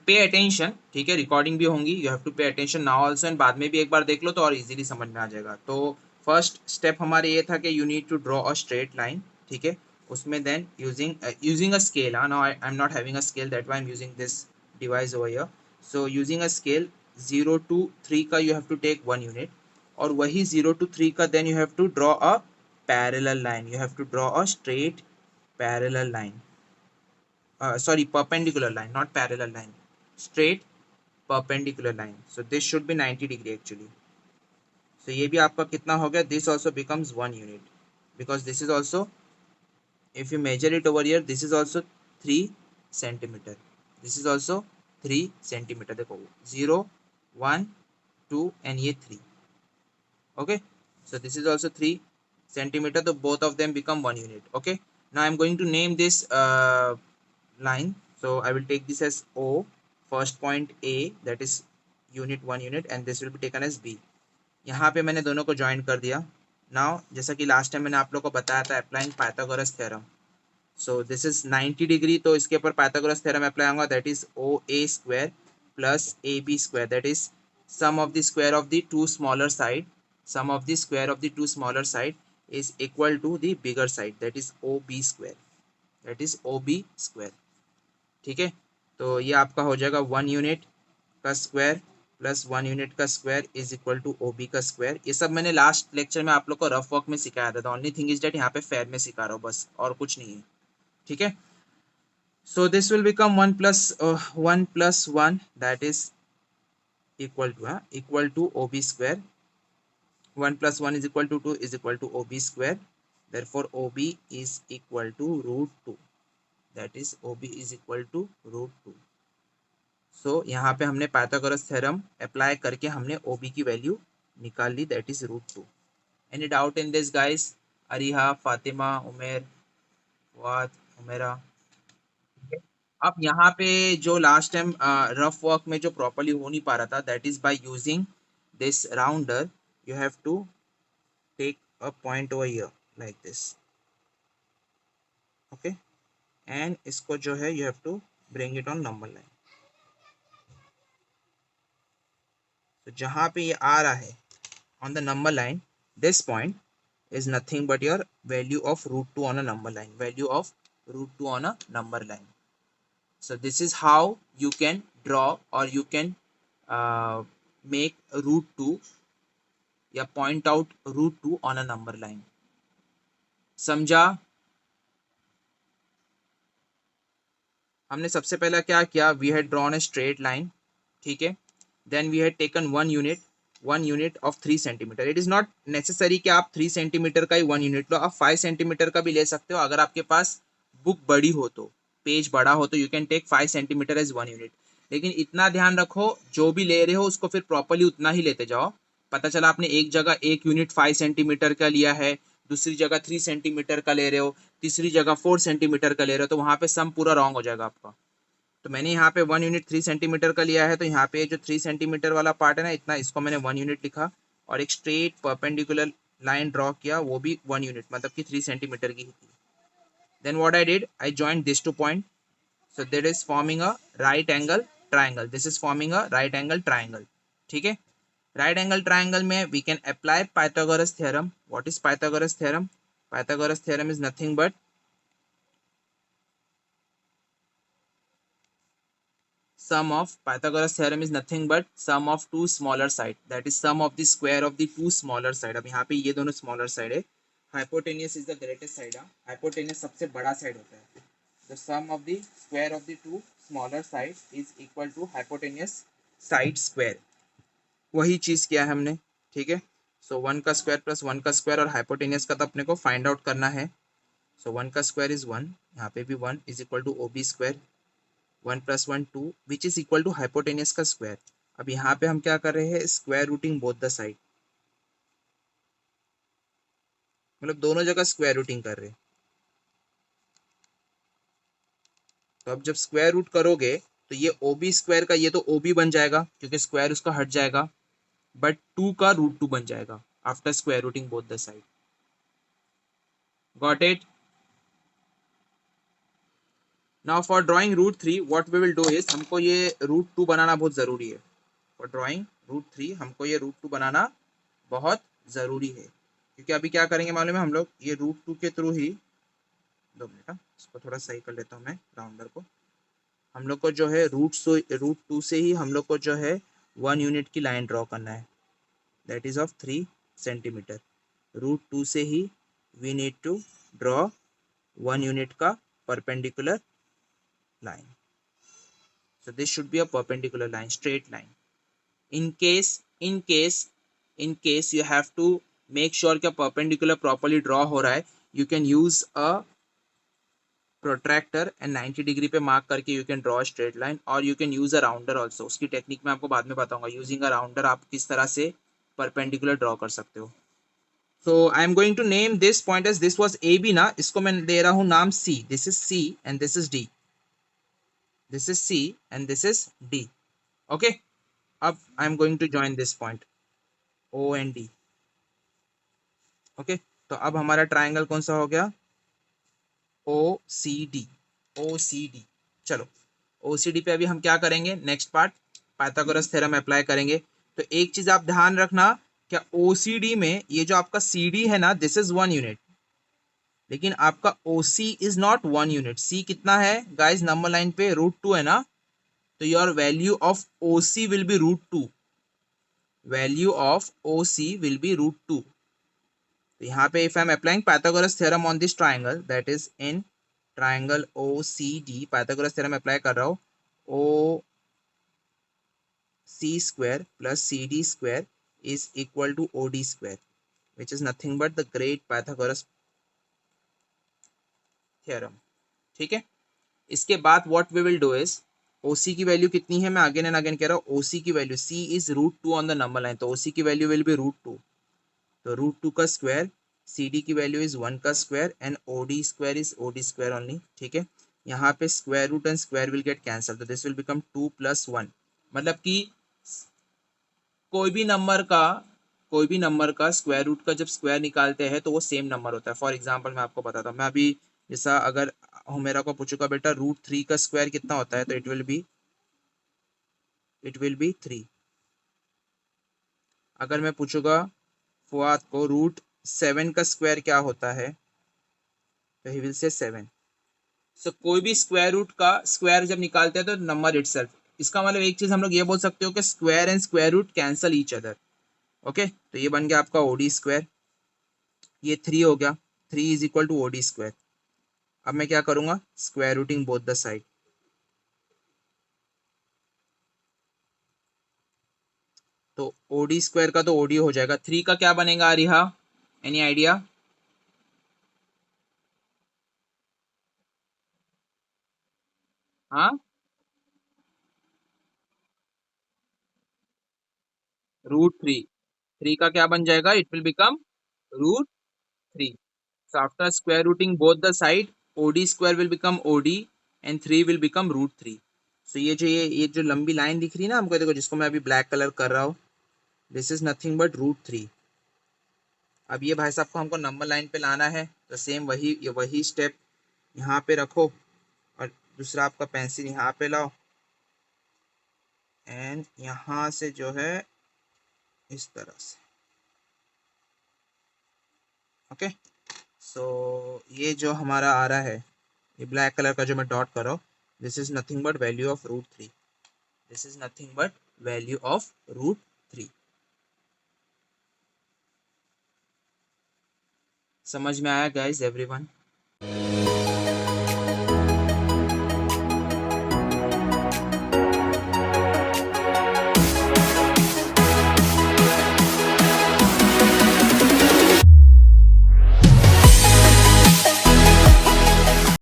Pay attention, ठीक है, recording भी होंगी, you have to pay attention now also, and बाद में भी एक बार देख लो तो और इजीली समझ में आ जाएगा। तो फर्स्ट स्टेप हमारे ये था कि you need to draw a straight line, ठीक है, उसमें then using a scale, now I am not having a scale, that why I am using this device over here. So using a scale 0 to 3 का you have to take 1 unit, और वही 0 to 3 का then you have to draw a parallel line, you have to draw a straight parallel line, sorry, perpendicular line, not parallel line, straight perpendicular line. So this should be 90 degree actually. So ये भी आपका कितना हो गया, this also becomes 1 unit, because this is also, if you measure it over here, this is also 3 centimeter, this is also 3 centimeter, देखो 0 1 2 and ये 3, okay, so this is also 3 centimeter, so both of them become 1 unit. Okay, now I'm going to name this line, so I will take this as O, first point A, that is unit 1 unit, and this will be taken as B. यहाँ पे मैंने दोनों को join कर दिया। Now जैसा कि last time मैंने आप लोग को बताया था, applying Pythagoras theorem, so this is 90 degree, तो इसके ऊपर पाइथागोरस थ्योरम अप्लाई होगा, that is O A square plus A B square, that is sum of the square of the two smaller side, sum of the square of the two smaller side is equal to the bigger side, that is OB square, that is OB square, ठीक है। तो ये आपका हो जाएगा 1 unit का square plus 1 unit का square is equal to OB का स्क्वायर। ये सब मैंने लास्ट लेक्चर में आप लोग को रफ वर्क में सिखाया था, ओनली थिंग इज डेट यहाँ पे फेयर में सिखा रहा हूँ बस, और कुछ नहीं है, ठीक है। So this will become 1 plus 1 that is equal to OB square, 1 plus 1 is equal to 2 is equal to OB square, therefore OB is equal to root 2, that is OB is equal to root 2. So यहाँ पे हमने Pythagoras theorem apply करके हमने OB की value निकाल ली, that is root 2. Any doubt in this guys? Ariha, Fatima, उमेर, फवाद, उमेरा। अब यहाँ पे जो लास्ट टाइम रफ वर्क में जो प्रॉपर्ली हो नहीं पा रहा था, that is by using this rounder, you have to take a point over here like this, okay, and इसको जो है you have to bring it on number line. तो जहाँ पे ये आ रहा है on the number line, this point is nothing but your value of root 2 on a number line, value of root 2 on a number line. So this is how you can draw or you can make root 2 या point out root 2 on a number line. समझा? हमने सबसे पहला क्या किया, we had drawn a straight line, ठीक है, then we had taken 1 unit of 3 centimetre. It is not necessary कि आप 3 सेंटीमीटर का ही 1 यूनिट लो, आप 5 सेंटीमीटर का भी ले सकते हो, अगर आपके पास बुक बड़ी हो तो, पेज बड़ा हो तो you can take 5 centimetre as 1 unit. लेकिन इतना ध्यान रखो, जो भी ले रहे हो उसको फिर प्रॉपरली उतना ही लेते जाओ। पता चला आपने एक जगह 1 यूनिट 5 सेंटीमीटर का लिया है, दूसरी जगह 3 सेंटीमीटर का ले रहे हो, तीसरी जगह 4 सेंटीमीटर का ले रहे हो, तो वहां पे सम पूरा रॉन्ग हो जाएगा आपका। तो मैंने यहाँ पे 1 यूनिट 3 सेंटीमीटर का लिया है, तो यहाँ पे जो 3 सेंटीमीटर वाला पार्ट है ना, इतना, इसको मैंने 1 यूनिट लिखा, और एक स्ट्रेट परपेंडिकुलर लाइन ड्रॉ किया, वो भी 1 यूनिट, मतलब कि 3 सेंटीमीटर की ही थी। Then what I did, I joined this two point, so that is forming a right angle triangle, this is forming a right angle triangle, ठीक है। राइट एंगल ट्राइंगल में we can apply Pythagoras theorem. What is Pythagoras theorem? Pythagoras theorem is nothing but sum of, Pythagoras theorem is nothing but sum of two smaller side, that is sum of the square of the two smaller side. अब यहाँ पे ये दोनों smaller side है, hypotenuse is the greatest side, hypotenuse सबसे बड़ा side होता है, the sum of the square of the two smaller side is equal to hypotenuse side square, वही चीज किया है हमने, ठीक है। सो 1 का स्क्वायर प्लस 1 का स्क्वायर, और हाइपोटेनियस का तो अपने को फाइंड आउट करना है। सो 1 का स्क्वायर इज 1, यहाँ पे भी 1 is equal to OB square, 1 plus 1 2 which is equal to hypotenuse का स्क्वायर। अब यहाँ पे हम क्या कर रहे हैं, square rooting both the side, मतलब दोनों जगह स्क्वायर रूटिंग कर रहे हैं। तो अब जब स्क्वायर रूट करोगे तो ये OB स्क्वायर का ये तो OB बन जाएगा क्योंकि स्क्वायर उसका हट जाएगा, बट 2 का रूट 2 बन जाएगा after square rooting both the side. Got it? Now for drawing root three what we will do is, हमको ये रूट टू बनाना बहुत जरूरी है। फॉर ड्राइंग रूट थ्री हमको ये रूट टू बनाना बहुत जरूरी है, क्योंकि अभी क्या करेंगे मालूम है, हम लोग ये रूट टू के थ्रू ही, 2 मिनट, इसको थोड़ा सही कर लेता हूँ मैं राउंडर को। हम लोग को जो है रूट टू से ही हम लोग को जो है 1 यूनिट की लाइन ड्रॉ करना है, that is of 3 centimetre. Root two से ही we need to draw 1 unit का perpendicular line. So this should be a perpendicular line, straight line. In case you have to make sure कि perpendicular properly draw हो रहा है, you can use a protractor and 90 degree पे mark करके you can draw a straight line, और you can use a rounder also. उसकी technique मैं आपको बाद में बताऊंगा। यूजिंग अ राउंडर आप किस तरह से परपेंडिकुलर ड्रॉ कर सकते हो। So I am going to name this point as, this was AB ना, इसको मैं दे रहा हूँ नाम C, this is C and this is D, this is C and this is D. Okay, अब I am going to join this point O and D. Okay, तो अब हमारा ट्राइंगल कौन सा हो गया, OCD, OCD। चलो OCD पे अभी हम क्या करेंगे, next part Pythagoras theorem apply करेंगे। तो एक चीज आप ध्यान रखना, क्या OCD में ये जो आपका CD है ना, दिस इज 1 यूनिट, लेकिन आपका OC is not 1 unit. C कितना है गाइस, नंबर लाइन पे √2 है ना, तो your value of OC will be √2, value of OC will be √2। तो यहाँ पे if I am applying Pythagoras theorem on this triangle, that is in triangle OCD, Pythagoras theorem apply कर रहा हूँ, OC² plus CD square is equal to OD square, which is nothing but the great Pythagoras theorem. ठीक है, इसके बाद what we will do is, OC की value कितनी है, मैं अगेन एंड अगेन कह रहा हूँ, OC की value, C is √2 on the number line, तो OC की वैल्यू विल बी √2, तो √2 का स्क्वायर, CD की वैल्यू इज 1 का square and OD square is OD square only. ठीक है, यहाँ पे square root and square will get cancel, तो दिस विल बिकम 2 + 1, मतलब कि कोई भी नंबर का स्क्वायर रूट का जब स्क्वायर निकालते हैं तो वो सेम नंबर होता है। फॉर एग्जांपल मैं आपको बताता हूँ, मैं अभी जैसा अगर मेरा को पूछूंगा बेटा √3 का स्क्वायर कितना होता है, तो इट विल बी 3। अगर मैं पूछूंगा फुआद को √7 का स्क्वायर क्या होता है, तो ही विल से 7। सो कोई भी स्क्वायर रूट का स्क्वायर जब निकालते हैं तो नंबर इटसेल्फ, इसका मतलब एक चीज हम लोग ये बोल सकते हो कि square and square root cancel each other. Okay, तो ये बन गया आपका OD स्क्वायर, ये 3 हो गया, 3 is equal to OD square. अब मैं क्या करूंगा, square rooting both the side, तो OD स्क्वायर का तो OD हो जाएगा, 3 का क्या बनेगा रिहा, एनी आइडिया? हाँ, √3, 3 का क्या बन जाएगा, it will become √3। So after square rooting both the side, OD square will become OD and 3 will become √3। So ये जो लंबी लाइन दिख रही है ना हमको, देखो जिसको मैं अभी ब्लैक कलर कर रहा हूँ, दिस इज नथिंग बट √3। अब ये भाई साहब को हमको नंबर लाइन पे लाना है, तो सेम वही स्टेप यहाँ पे रखो, और दूसरा आपका पेंसिल यहाँ पे लाओ, एंड यहाँ से जो है इस तरह से। ओके, सो ये जो हमारा आ रहा है, ये ब्लैक कलर का जो मैं डॉट कर रहा हूँ, this is nothing but value of √3, this is nothing but value of √3। समझ में आया गाइज एवरीवन?